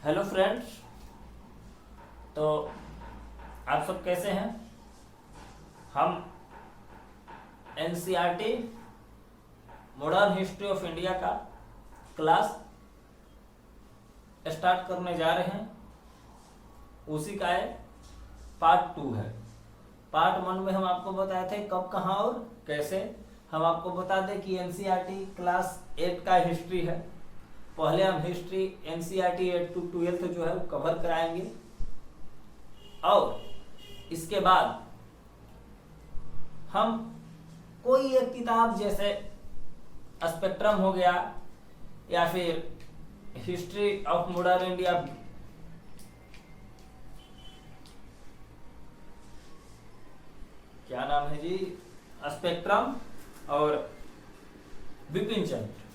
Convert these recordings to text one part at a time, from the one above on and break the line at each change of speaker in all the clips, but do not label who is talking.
Hello friends. तो आप सब कैसे हैं? हम NCERT modern history of India का क्लास स्टार्ट करने जा रहे हैं। उसी का पार्ट 2 है। पार्ट 1 में हम आपको बताए थे कब, कहाँ और कैसे। हम आपको बता दें कि एनसीईआरटी क्लास 8 का हिस्ट्री है। पहले हम हिस्ट्री एनसीईआरटी 8 to 12 जो है वो कवर कराएंगे, और इसके बाद हम कोई एक किताब जैसे स्पेक्ट्रम हो गया या फिर हिस्ट्री ऑफ मॉडर्न इंडिया, क्या नाम है जी, स्पेक्ट्रम और बिपिन चंद्र,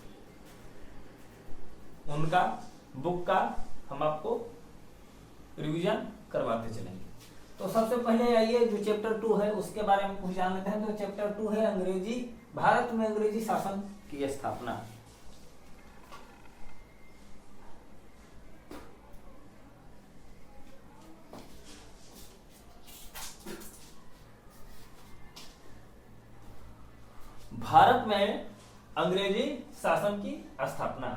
उनका बुक का हम आपको रिवीजन करवाते चलेंगे। तो सबसे पहले आइए जो चैप्टर 2 है उसके बारे में कुछ जान लेते हैं। तो चैप्टर 2 है अंग्रेजी, भारत में अंग्रेजी शासन की स्थापना। भारत में अंग्रेजी शासन की स्थापना।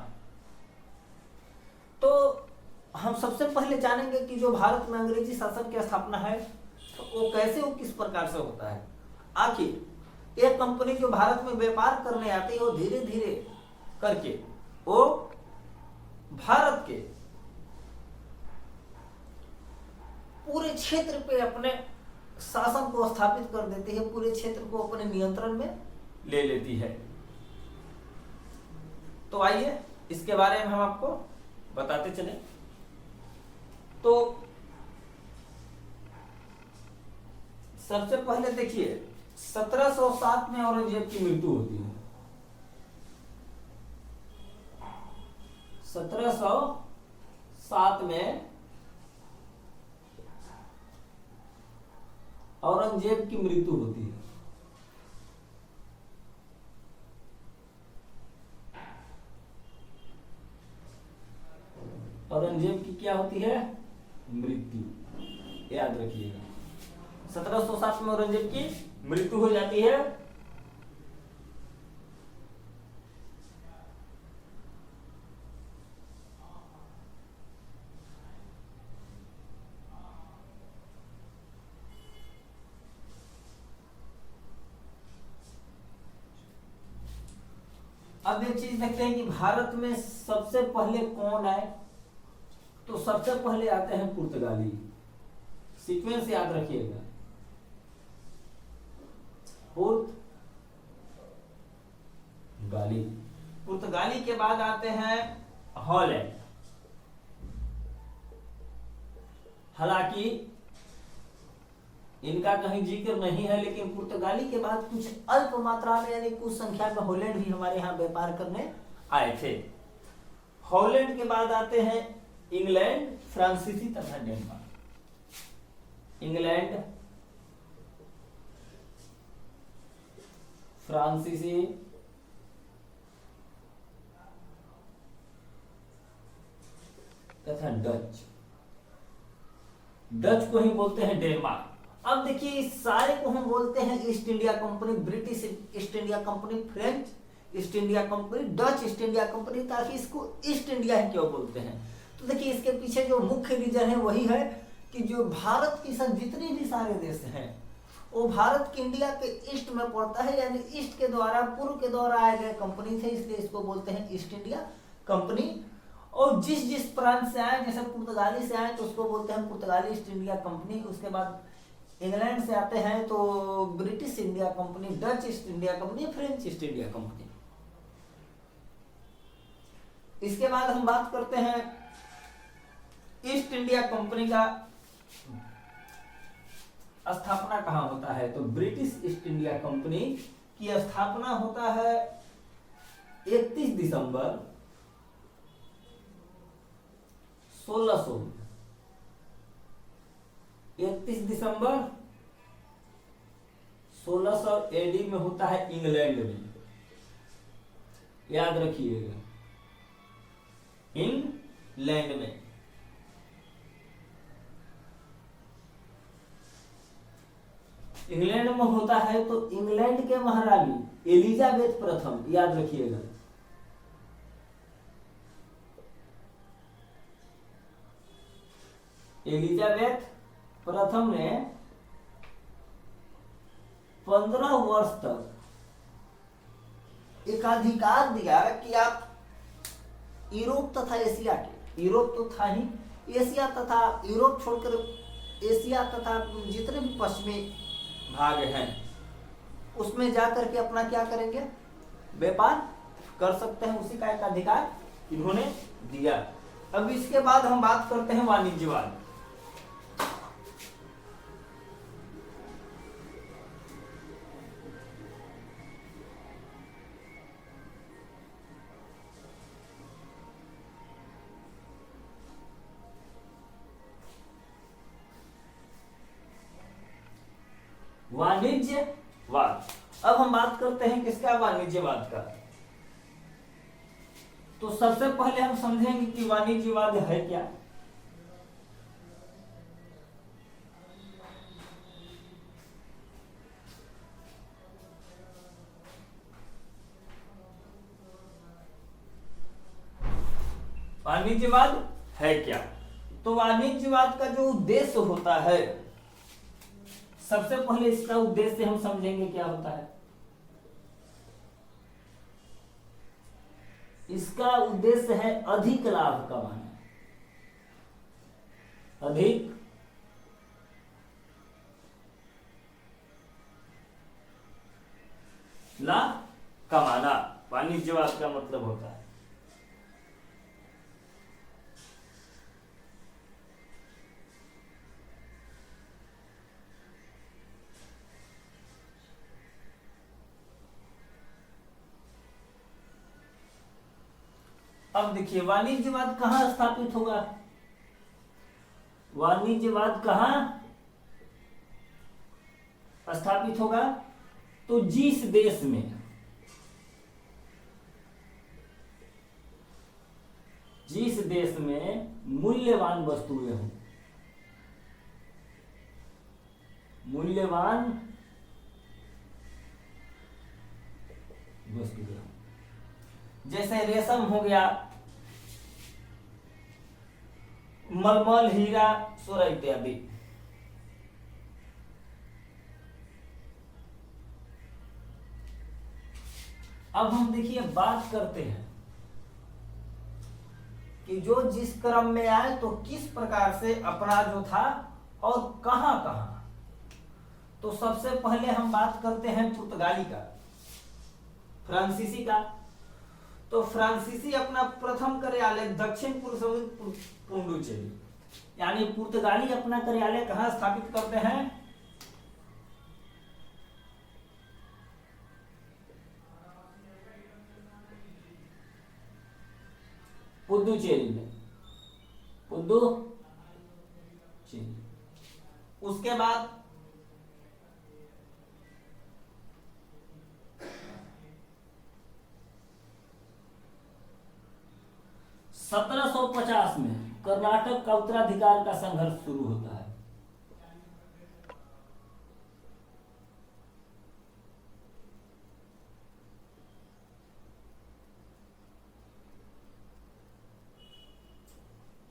तो हम सबसे पहले जानेंगे कि जो भारत में अंग्रेजी शासन की स्थापना है तो वो कैसे, वो किस प्रकार से होता है। आखिर एक कंपनी जो भारत में व्यापार करने आती है वो धीरे धीरे करके वो भारत के पूरे क्षेत्र पे अपने शासन को स्थापित कर देती है, पूरे क्षेत्र को अपने नियंत्रण में ले लेती है। तो आइए इसके बारे में हम आपको बताते चले। तो सबसे पहले देखिए 1707 में औरंगजेब की मृत्यु होती है। 1707 में औरंगजेब की मृत्यु होती है। औरंगजेब की क्या होती है? मृत्यु, याद रखिएगा। 1707 में औरंगजेब की मृत्यु हो जाती है। अब एक चीज देखते हैं कि भारत में सबसे पहले कौन आए। तो सबसे पहले आते हैं पुर्तगाली। सीक्वेंस याद रखिएगा, पुर्तगाली। पुर्तगाली के बाद आते हैं हॉलैंड। हालांकि इनका कहीं जिक्र नहीं है, लेकिन पुर्तगाली के बाद कुछ अल्प मात्रा में यानी कुछ संख्या में हॉलैंड भी हमारे यहाँ व्यापार करने आए थे। हॉलैंड के बाद आते हैं इंग्लैंड, फ्रांसीसी तथा डेनमार्क। इंग्लैंड, फ्रांसीसी तथा डच। डच को ही बोलते हैं डेनमार्क। अब देखिए इस सारे को हम बोलते हैं east India company, British east India company, French east India company, Dutch east India company, ताकि इसको ईस्ट इंडिया ही क्यों बोलते हैं। तो देखिए इसके पीछे जो मुख्य रीजन है वही है कि जो भारत की सब जितने भी सारे देश हैं वो भारत के इंडिया के ईस्ट में पड़ता है, यानी ईस्ट के द्वारा, पूर्व के द्वारा आए गए कंपनी थे, इसलिए इसको बोलते हैं ईस्ट इंडिया कंपनी। और जिस जिस प्रांत से आए, जैसे पुर्तगाली से आए तो उसको बोलते हैं पुर्तगाली ईस्ट इंडिया कंपनी। उसके बाद इंग्लैंड से आते हैं तो British India company, Dutch east India company, French east India company. इसके बाद हम बात करते हैं ईस्ट इंडिया कंपनी का स्थापना कहां होता है। तो ब्रिटिश ईस्ट इंडिया कंपनी की स्थापना होता है 31 दिसंबर 1600। 31 दिसंबर 1600 एडी में होता है इंग्लैंड में, याद रखिएगा, इंग्लैंड में। इंग्लैंड में होता है तो इंग्लैंड के महारानी एलिजाबेथ प्रथम, याद रखिएगा। एलिजाबेथ प्रथम ने 15 वर्ष तक एकाधिकार दिया कि आप यूरोप तथा एशिया के, यूरोप तो था ही, एशिया तथा यूरोप छोड़कर एशिया तथा जितने भी पश्चिमी भाग हैं उसमें जाकर के अपना क्या करेंगे, व्यापार कर सकते हैं, उसी का एक अधिकार इन्होंने दिया। अब इसके बाद हम बात करते हैं वाणिज्यवाद। वाणिज्यवाद, अब हम बात करते हैं किसका, वाणिज्यवाद का। तो सबसे पहले हम समझेंगे कि वाणिज्यवाद है क्या। वाणिज्यवाद है क्या, तो वाणिज्यवाद का जो उद्देश्य होता है, सबसे पहले इसका उद्देश्य हम समझेंगे क्या होता है। इसका उद्देश्य है अधिक लाभ कमाना, अधिक लाभ कमाना वाणिज्यवाद का मतलब होता है। अब देखिए वाणिज्यवाद कहां स्थापित होगा, वाणिज्यवाद कहां स्थापित होगा, तो जिस देश में मूल्यवान वस्तुएं हों, मूल्यवान वस्तुएं, जैसे रेशम हो गया, मलमल, हीरा, सोना इत्यादि। अब हम देखिए बात करते हैं कि जो जिस क्रम में आए तो किस प्रकार से अपना जो था और कहां कहां। तो सबसे पहले हम बात करते हैं पुर्तगाली का, फ्रांसीसी का। तो फ्रांसीसी अपना प्रथम कार्यालय दक्षिण पूर्व पुडुचेरी, यानी पुर्तगाली अपना कार्यालय कहां स्थापित करते हैं, पुडुचेरी में, पुडुचेरी। उसके बाद 1750 में कर्नाटक का उत्तराधिकार का संघर्ष शुरू होता है।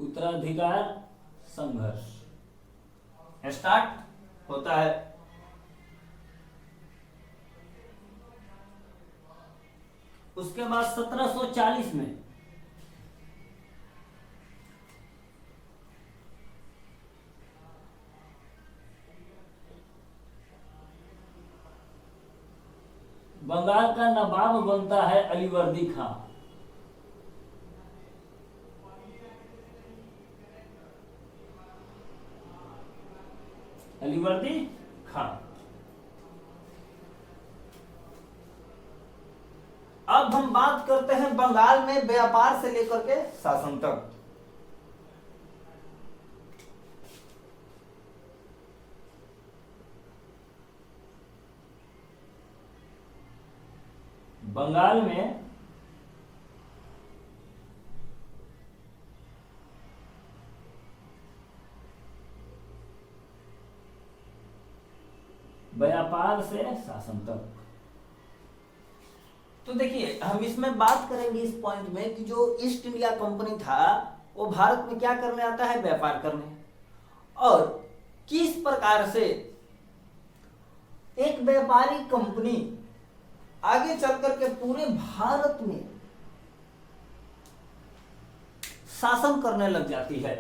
उत्तराधिकार संघर्ष स्टार्ट होता है। उसके बाद 1740 में बंगाल का नवाब बनता है अलीवर्दी खां। अलीवर्दी खां। अब हम बात करते हैं बंगाल में व्यापार से लेकर के शासन तक। बंगाल में व्यापार से शासन तक। तो देखिए हम इसमें बात करेंगे इस पॉइंट में कि जो ईस्ट इंडिया कंपनी था वो भारत में क्या करने आता है, व्यापार करने, और किस प्रकार से एक व्यापारी कंपनी आगे चल करके पूरे भारत में शासन करने लग जाती है।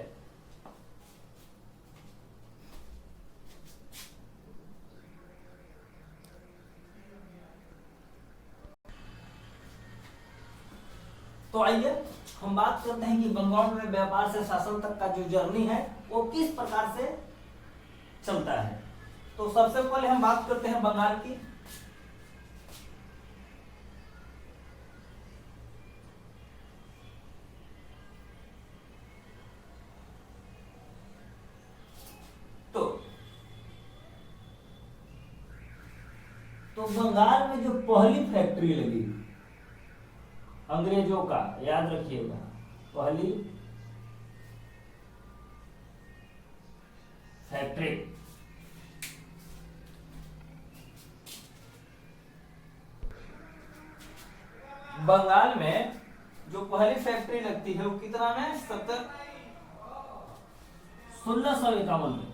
तो आइए हम बात करते हैं कि बंगाल में व्यापार से शासन तक का जो जर्नी है वो किस प्रकार से चलता है। तो सबसे पहले हम बात करते हैं बंगाल की। तो बंगाल में जो पहली फैक्ट्री लगी अंग्रेजों का, याद रखिएगा, पहली फैक्ट्री बंगाल में जो पहली फैक्ट्री लगती है वो कितना में, 1651 में।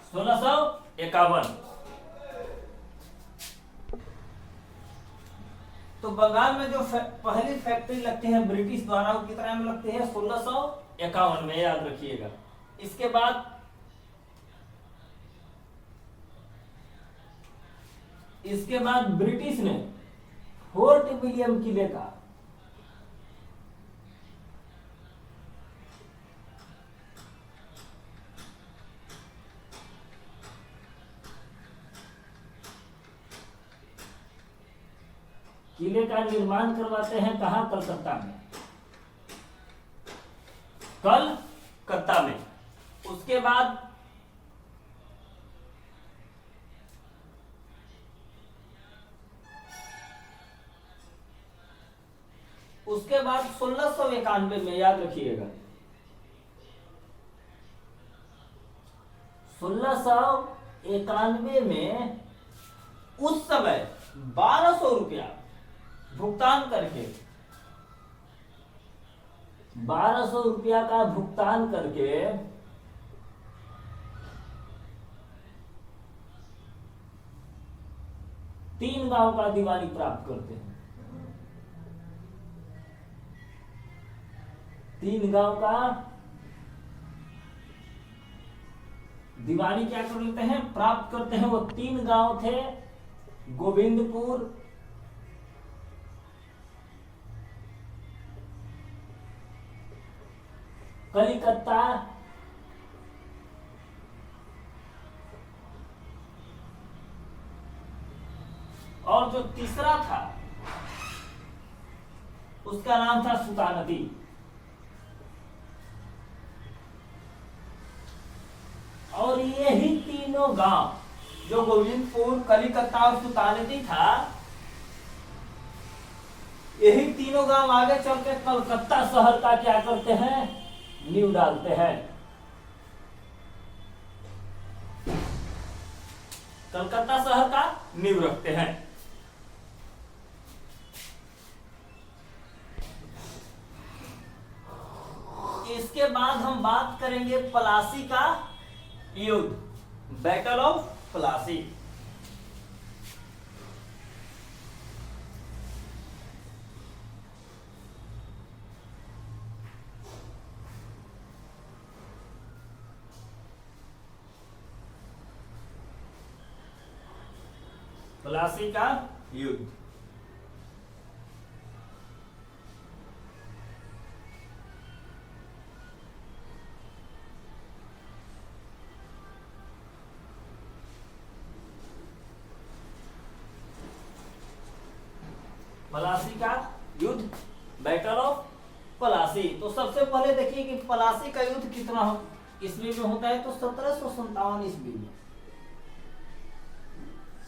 1651। तो बंगाल में जो पहली फैक्ट्री लगती है ब्रिटिश द्वारा वो कितना में लगती है, 1651 में, याद रखिएगा। इसके बाद ब्रिटिश ने फोर्ट विलियम किले का निर्माण करवाते हैं, कहां, कलकत्ता में, कलकत्ता में। उसके बाद उसके बाद 1691 में, याद रखिएगा, 1691 में उस समय 1200 रुपया भुगतान करके, 1200 रुपया का भुगतान करके 3 गांव का दीवानी प्राप्त करते हैं। 3 गांव का दीवानी क्या कर लेते हैं, प्राप्त करते हैं। वो 3 गांव थे, गोविंदपुर, कलिकत्ता और जो तीसरा था उसका नाम था सुता नदी। और यही तीनों गांव जो गोविंदपुर, कलिकत्ता और सुतानदी था, यही तीनों गांव आगे चल के कलकत्ता शहर का क्या करते हैं, नींव डालते हैं। कलकत्ता शहर का नींव रखते हैं। इसके बाद हम बात करेंगे प्लासी का युद्ध, बैटल ऑफ प्लासी। प्लासी का युद्ध, प्लासी का युद्ध, बैटल ऑफ प्लासी। तो सबसे पहले देखिए कि प्लासी का युद्ध कितना ईस्वी में होता है, तो 1757 ईस्वी में,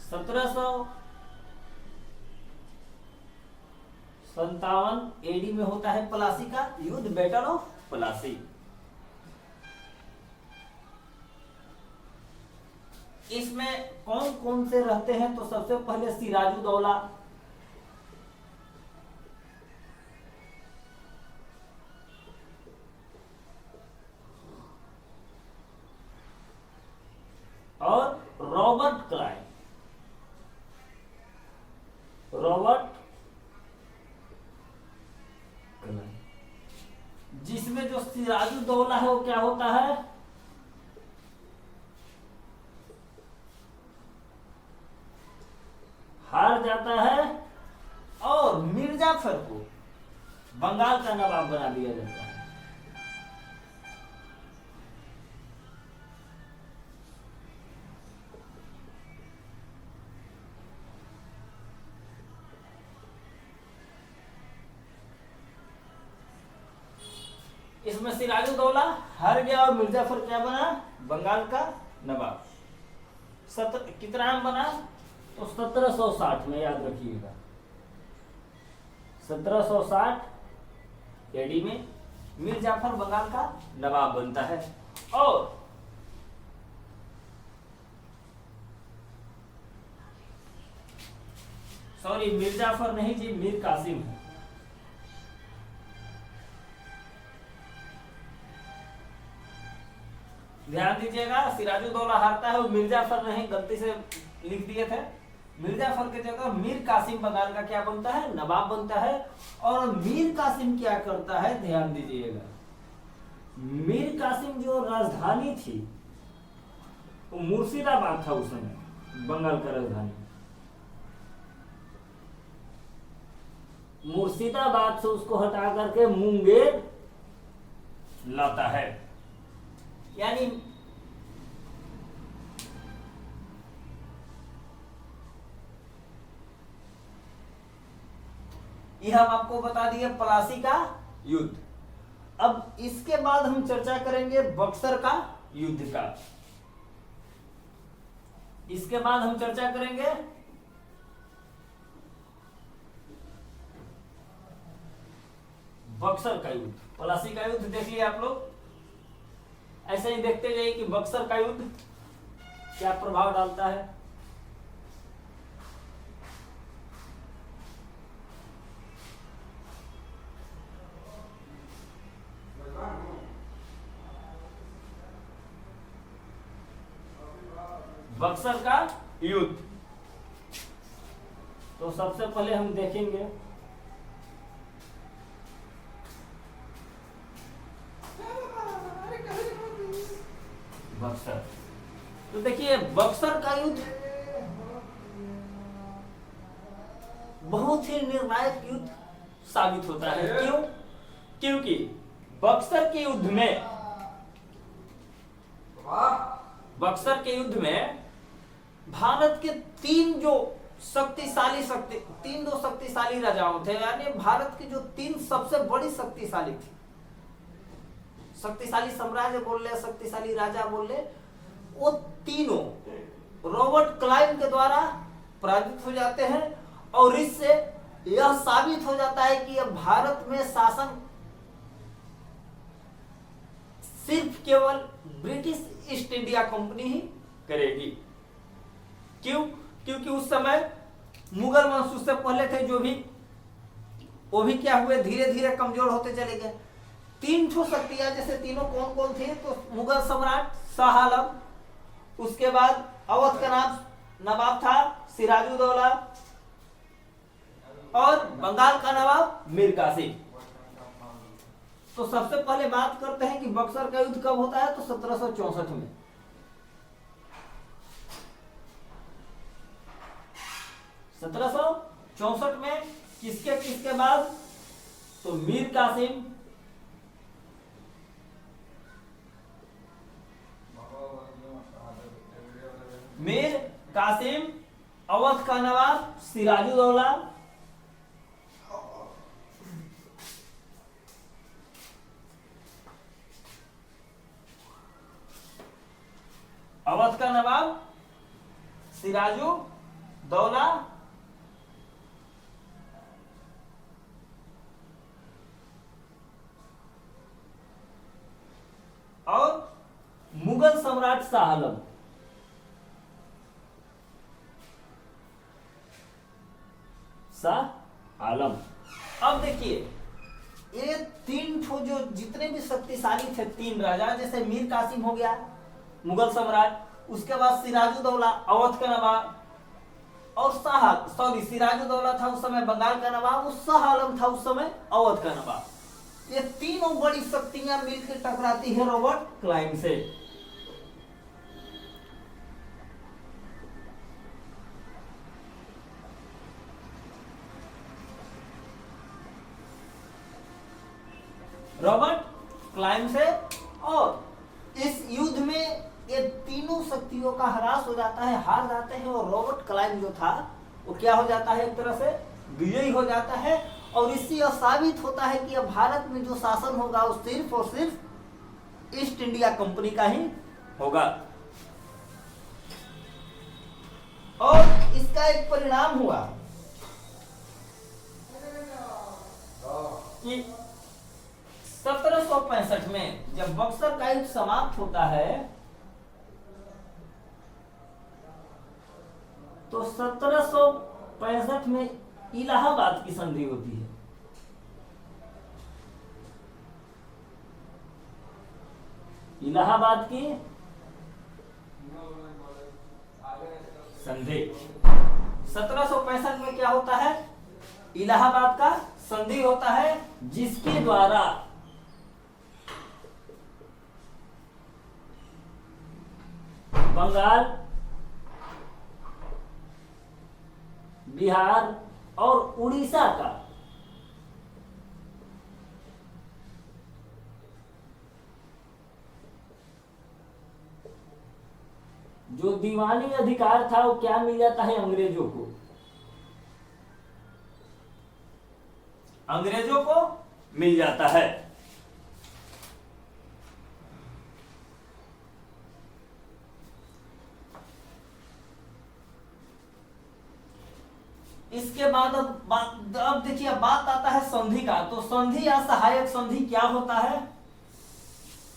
1757 एडी में होता है प्लासी का युद्ध, बैटल ऑफ प्लासी। इसमें कौन कौन से रहते हैं? तो सबसे पहले सिराजुद्दौला, और रॉबर्ट क्लाइव। रॉबर्ट क्लाइव, जिसमें जो सिराजुद्दौला है वो क्या होता है? हार जाता है और मिर्जाफर को बंगाल का नवाब बना दिया जाता है। इसमें सिराजुद्दौला हार गया और मिर्जाफर क्या बना? बंगाल का नवाब। कितना में बना? तो 1760 में, याद रखिएगा 1760 एडी में मीर जाफर बंगाल का नवाब बनता है। और सॉरी, मीर जाफर नहीं जी, मीर कासिम है। ध्यान दीजिएगा, सिराजुद्दौला हारता है, वो मिर्जाफर नहीं, गलती से लिख दिए थे। मिर्जाफर के जगह मीर कासिम बंगाल का क्या बनता है? नवाब बनता है। और मीर कासिम क्या करता है? ध्यान दीजिएगा, मीर कासिम जो राजधानी थी वो मुर्शिदाबाद था उस समय, बंगाल का राजधानी। मुर्शिदाबाद से उसको हटा करके मुंगेर लाता है। यानी ये हम आपको बता दिए प्लासी का युद्ध। अब इसके बाद हम चर्चा करेंगे बक्सर का युद्ध का। इसके बाद हम चर्चा करेंगे बक्सर का युद्ध। प्लासी का युद्ध देख लिया आप लोग, ऐसे ही देखते जाइए कि बक्सर का युद्ध क्या प्रभाव डालता है। बक्सर का युद्ध, तो सबसे पहले हम देखेंगे बक्सर। तो देखिए बक्सर का युद्ध बहुत ही निर्णायक युद्ध साबित होता है। क्यों? क्योंकि बक्सर के युद्ध में, बक्सर के युद्ध में भारत के तीन जो शक्तिशाली राजाओं थे, यानी भारत की जो तीन सबसे बड़ी शक्तिशाली थी, शक्तिशाली साम्राज्य बोल ले, शक्तिशाली राजा बोल ले, वो तीनों रॉबर्ट क्लाइव के द्वारा पराजित हो जाते हैं। और इससे यह साबित हो जाता है कि अब भारत में शासन सिर्फ केवल ब्रिटिश ईस्ट इंडिया कंपनी ही करेगी। क्यों? क्योंकि उस समय मुगल वंश उससे पहले थे जो भी, वो भी क्या हुए, धीरे धीरे कमजोर होते चले गए। तीन ठो शक्तियां, जैसे तीनों कौन कौन थे? तो मुगल सम्राट शाह आलम, उसके बाद अवध का नाम नवाब था सिराजुद्दौला, और बंगाल का नवाब मीर कासिम। तो सबसे पहले बात करते हैं कि बक्सर का युद्ध कब होता है? तो 1764 में। 1764 में किसके किसके बाद? तो मीर कासिम, मीर कासिम, अवध का नवाब सिराजुद्दौला, अवध का नवाब सिराजुद्दौला और मुगल सम्राट शाह आलम। शाह आलम। अब देखिए ये तीन ठो जो जितने भी शक्तिशाली थे तीन राजा, जैसे मीर कासिम हो गया मुगल सम्राट, उसके बाद सिराजुद्दौला अवध का नवाब, और सिराजुद्दौला था उस समय बंगाल का नवाब, और शाह आलम था उस समय अवध का नवाब। ये तीनों बड़ी शक्तियां मिलकर टकराती है रॉबर्ट क्लाइव से। रॉबर्ट क्लाइव से, और इस युद्ध में ये तीनों शक्तियों का ह्रास हो जाता है, हार जाते हैं, और रॉबर्ट क्लाइव जो था वो क्या हो जाता है, एक तरह से विजयी हो जाता है। और इससे यह साबित होता है कि अब भारत में जो शासन होगा वो सिर्फ और सिर्फ ईस्ट इंडिया कंपनी का ही होगा। और इसका एक परिणाम हुआ कि 1765 में जब बक्सर का युद्ध समाप्त होता है तो 1765 में इलाहाबाद की संधि होती है। इलाहाबाद की संधि 1765 में क्या होता है, इलाहाबाद का संधि होता है, जिसके द्वारा बंगाल, बिहार और उड़ीसा का जो दीवानी अधिकार था वो क्या मिल जाता है, अंग्रेजों को। अंग्रेजों को मिल जाता है। इसके बाद अब देखिए बात आता है संधि का। तो संधि या सहायक संधि क्या होता है,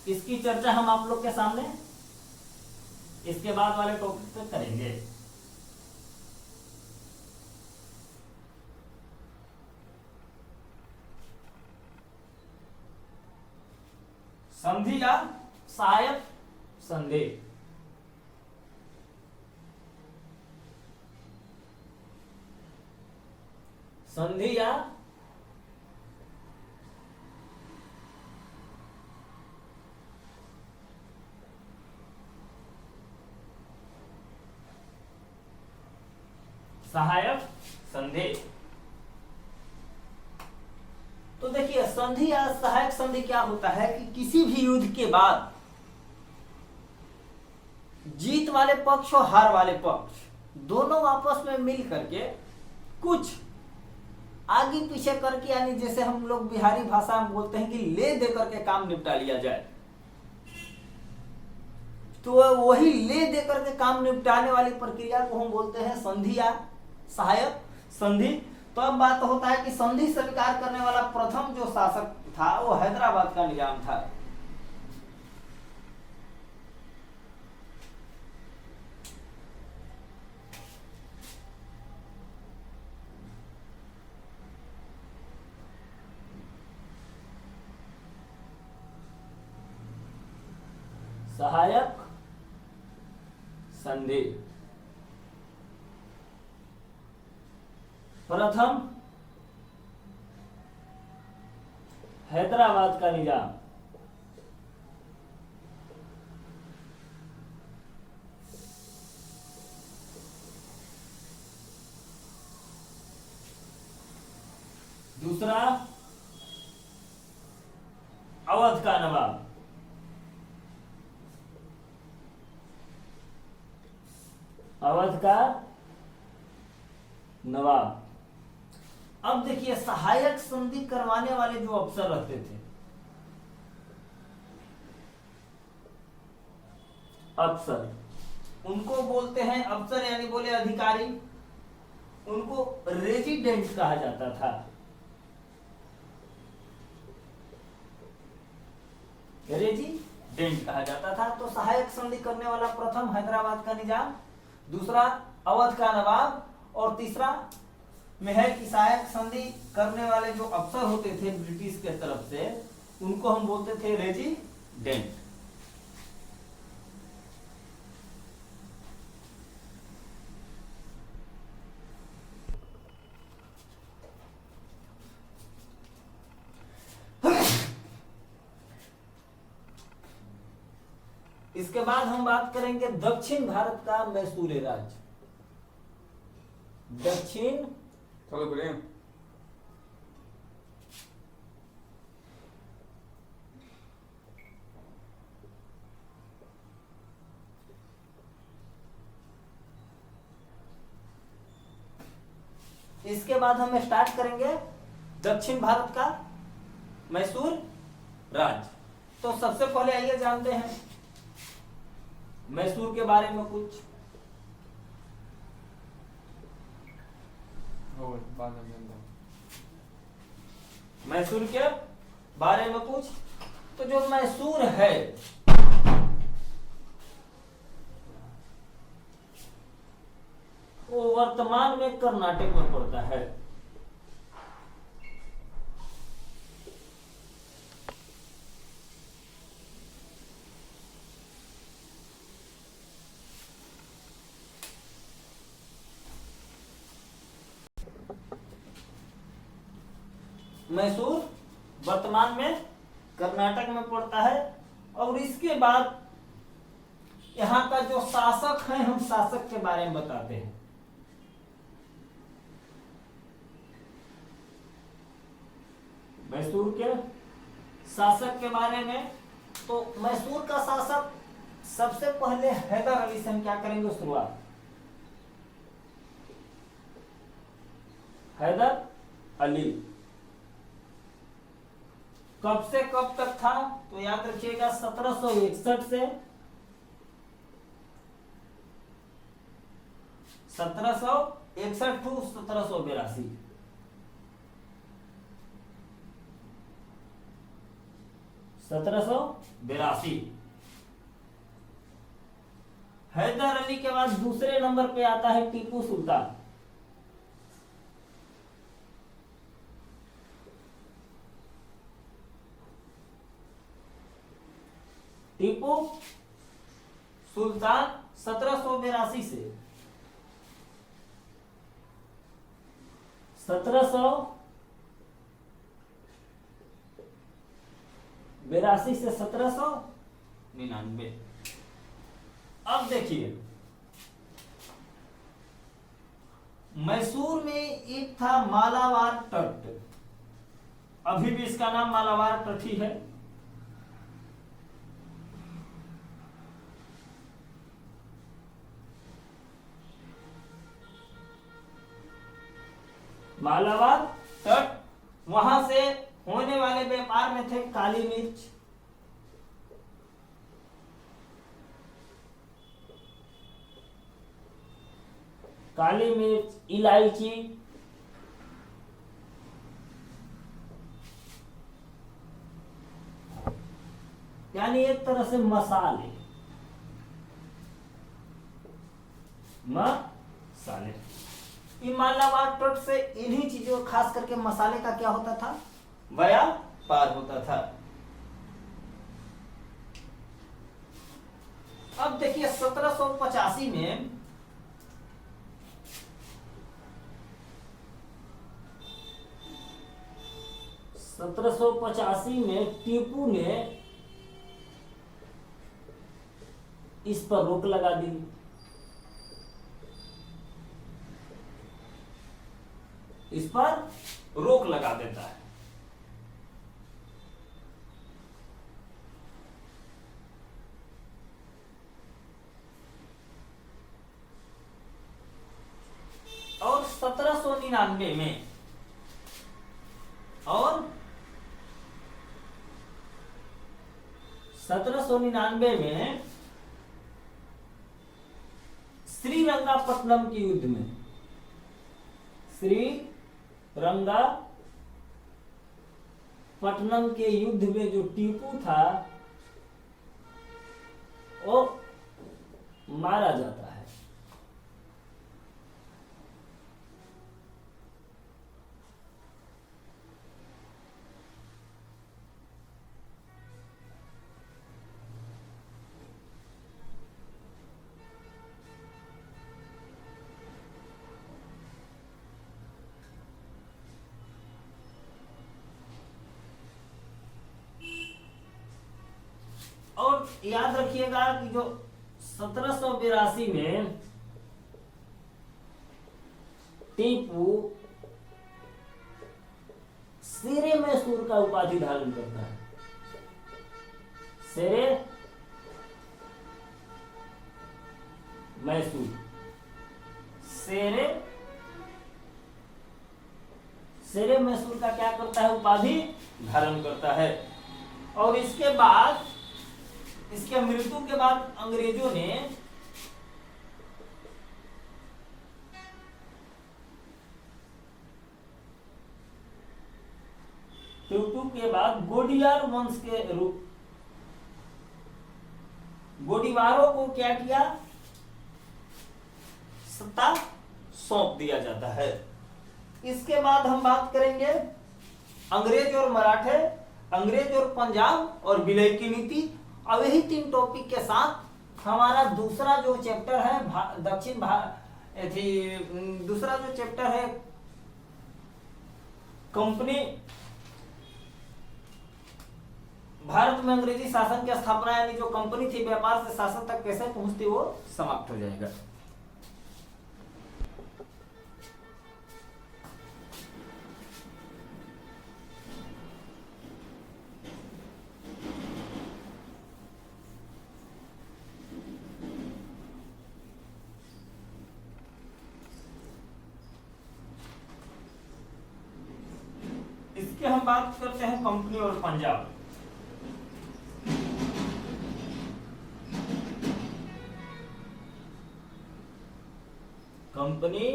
इसकी चर्चा हम आप लोग के सामने इसके बाद वाले टॉपिक पे करेंगे। संधि या सहायक संधि, संधि या सहायक संधि। तो देखिए संधि या सहायक संधि क्या होता है कि किसी भी युद्ध के बाद जीत वाले पक्ष और हार वाले पक्ष दोनों आपस में मिल करके कुछ आगे पीछे करके, यानी जैसे हम लोग बिहारी भाषा में बोलते हैं कि ले दे करके काम निपटा लिया जाए, तो वही ले दे करके काम निपटाने वाली प्रक्रिया को हम बोलते हैं संधि या सहायक संधि। तो अब बात होता है कि संधि स्वीकार करने वाला प्रथम जो शासक था वो हैदराबाद का निजाम था। सहायक संधि प्रथम हैदराबाद का निजाम, दूसरा अवध का नवाब, अवध का नवाब। अब देखिए सहायक संधि करवाने वाले जो अफसर रहते थे, अफसर, उनको बोलते हैं अफसर यानी बोले अधिकारी, उनको रेजिडेंट कहा जाता था। रेजिडेंट कहा जाता था। तो सहायक संधि करने वाला प्रथम हैदराबाद का निजाम, दूसरा अवध का नवाब, और तीसरा में है कि सहायक संधि करने वाले जो अफसर होते थे ब्रिटिश के तरफ से, उनको हम बोलते थे रेजिडेंट। इसके बाद हम बात करेंगे दक्षिण भारत का मैसूर राज्य। दक्षिण इसके बाद हम स्टार्ट करेंगे दक्षिण भारत का मैसूर राज्य। तो सबसे पहले आइए जानते हैं मैसूर के बारे में कुछ। मैसूर के बारे में कुछ, तो जो मैसूर है वो वर्तमान में कर्नाटक में पड़ता है। मैसूर वर्तमान में कर्नाटक में पड़ता है। और इसके बाद यहाँ का जो शासक है, हम शासक के बारे में बताते हैं। मैसूर के शासक के बारे में, तो मैसूर का शासक सबसे पहले हैदर अली से हम क्या करेंगे शुरुआत। हैदर अली कब से कब तक था, तो याद रखिएगा 1761 से 1761 टू 1782। हैदर अली के बाद दूसरे नंबर पे आता है टीपू सुल्तान। टीपू सुल्तान 1782 से 1782 से 1799। अब देखिए मैसूर में एक था मालाबार तट, अभी भी इसका नाम मालाबार तट ही है। मालाबार तट, वहां से होने वाले व्यापार में थे काली मिर्च, इलायची, यानी एक तरह से मसाले। मालाबार तट से इन्हीं चीजों, खास करके मसाले का क्या होता था, व्यापार होता था। अब देखिए 1785 में टीपू ने इस पर रोक लगा दी। इस पर रोक लगा देता है। और 1799 में श्रीरंगापट्टनम के युद्ध में, श्रीरंगापट्टनम के युद्ध में जो टीपू था वो मारा जाता है। याद रखिएगा कि जो 1782 में टीपू शेरे मैसूर का उपाधि धारण करता है। शेरे मैसूर, शेरे मैसूर का क्या करता है, उपाधि धारण करता है। और इसके बाद, इसके मृत्यु के बाद अंग्रेजों ने टीपू के बाद गोडियार वंश के रूप, गोडीवारों को क्या किया, सत्ता सौंप दिया जाता है। इसके बाद हम बात करेंगे अंग्रेज और मराठे, अंग्रेज और पंजाब और विलय की नीति। अब यही 3 टॉपिक के साथ हमारा दूसरा जो चैप्टर है दूसरा जो चैप्टर है कंपनी, भारत में अंग्रेजी शासन की स्थापना, यानी जो कंपनी थी व्यापार से शासन तक कैसे पहुंचती, वो समाप्त हो जाएगा। इसके हम बात करते हैं कंपनी और पंजाब। कंपनी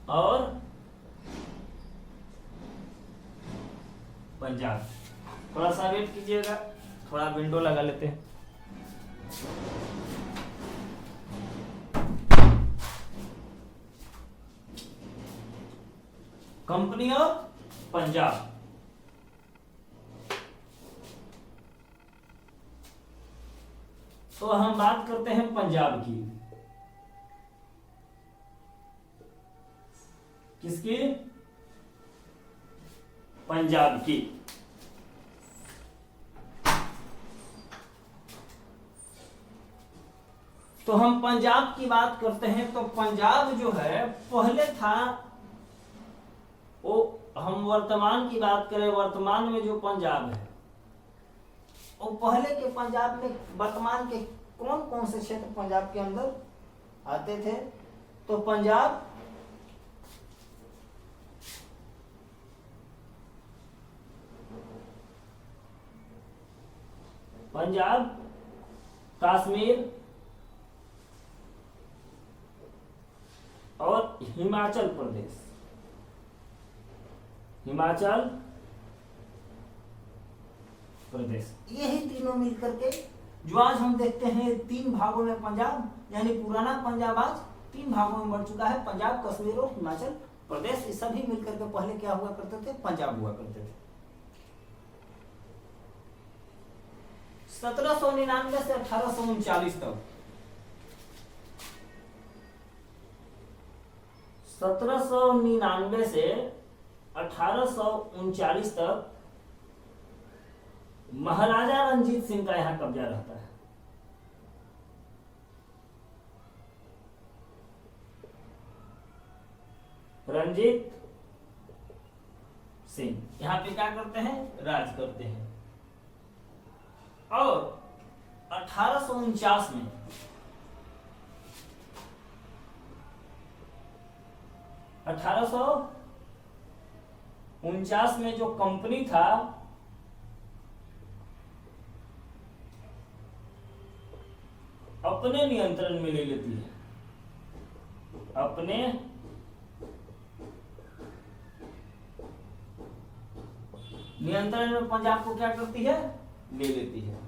और पंजाब, थोड़ा सा वेट कीजिएगा, थोड़ा विंडो लगा लेते हैं। कंपनी और पंजाब, तो हम बात करते हैं पंजाब की। किसकी? पंजाब की। तो हम पंजाब की बात करते हैं, तो पंजाब जो है पहले था, वो हम वर्तमान की बात करें, वर्तमान में जो पंजाब है, वो पहले के पंजाब में वर्तमान के कौन कौन से क्षेत्र पंजाब के अंदर आते थे? तो पंजाब कश्मीर और हिमाचल प्रदेश, यही तीनों मिलकर के जो आज हम देखते हैं 3 भागों में पंजाब, यानी पुराना पंजाब आज 3 भागों में बढ़ चुका है, पंजाब, कश्मीर और हिमाचल प्रदेश। ये सभी मिलकर के पहले क्या हुआ करते थे? पंजाब हुआ करते थे। 1799 से 1839 तक, 1799 से 1839 तक महाराजा रंजीत सिंह का यहां कब्जा रहता है। रंजीत सिंह यहां पे क्या करते हैं? राज करते हैं। और 1849 में 1849 में जो कंपनी था, अपने नियंत्रण में ले लेती है, अपने नियंत्रण में पंजाब को क्या करती है? ले लेती है।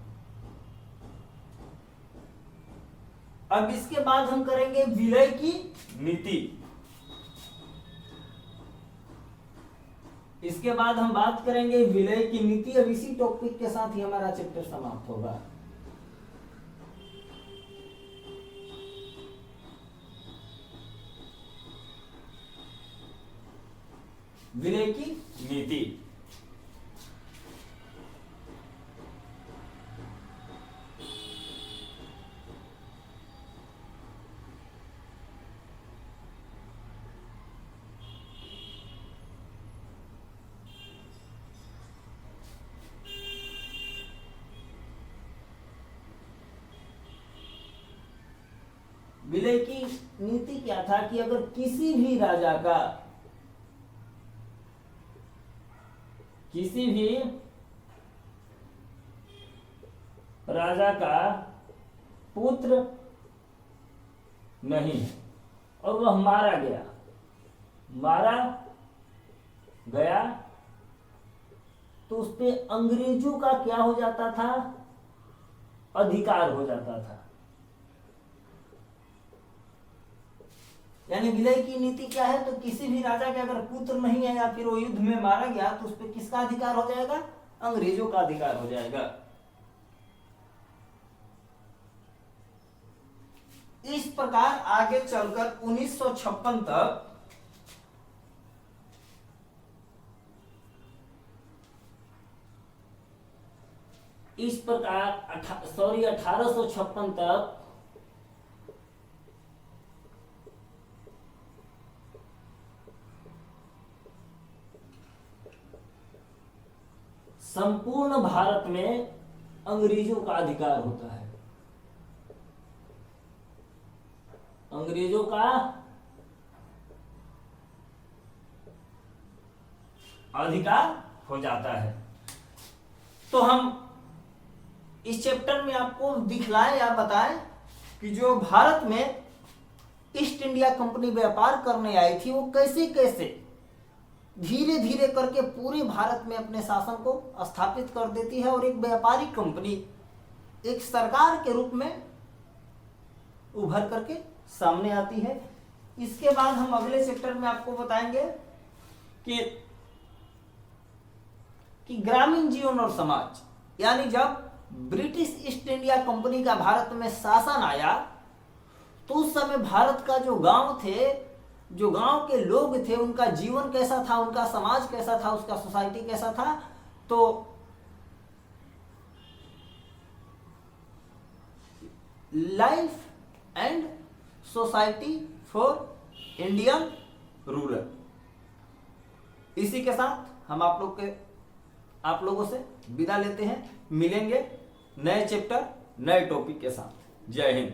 अब इसके बाद हम करेंगे विलय की नीति। इसके बाद हम बात करेंगे विलय की नीति। अब इसी टॉपिक के साथ ही हमारा चैप्टर समाप्त होगा। विलय की नीति। विलय की नीति क्या था कि अगर किसी भी राजा का पुत्र नहीं है और वह मारा गया तो उस पे अंग्रेजों का क्या हो जाता था, अधिकार हो जाता था। यानी विलय की नीति क्या है, तो किसी भी राजा के अगर पुत्र नहीं है या फिर वो युद्ध में मारा गया तो उस पे किसका अधिकार हो जाएगा, अंग्रेजों का अधिकार हो जाएगा। इस प्रकार आगे चलकर 1956 तक इस प्रकार 1856 तक संपूर्ण भारत में अंग्रेजों का अधिकार होता है, अंग्रेजों का अधिकार हो जाता है। तो हम इस चैप्टर में आपको दिखलाए या बताएं कि जो भारत में ईस्ट इंडिया कंपनी व्यापार करने आई थी वो कैसे कैसे धीरे धीरे करके पूरे भारत में अपने शासन को स्थापित कर देती है और एक व्यापारिक कंपनी एक सरकार के रूप में उभर करके सामने आती है। इसके बाद हम अगले चैप्टर में आपको बताएंगे कि ग्रामीण जीवन और समाज, यानी जब ब्रिटिश ईस्ट इंडिया कंपनी का भारत में शासन आया तो उस समय भारत का जो गांव थे, जो गांव के लोग थे, उनका जीवन कैसा था, उनका समाज कैसा था, उसका सोसाइटी कैसा था। तो life and society for Indian rural. इसी के साथ हम आप लोगों से विदा लेते हैं। मिलेंगे नए चैप्टर नए टॉपिक के साथ। जय हिंद।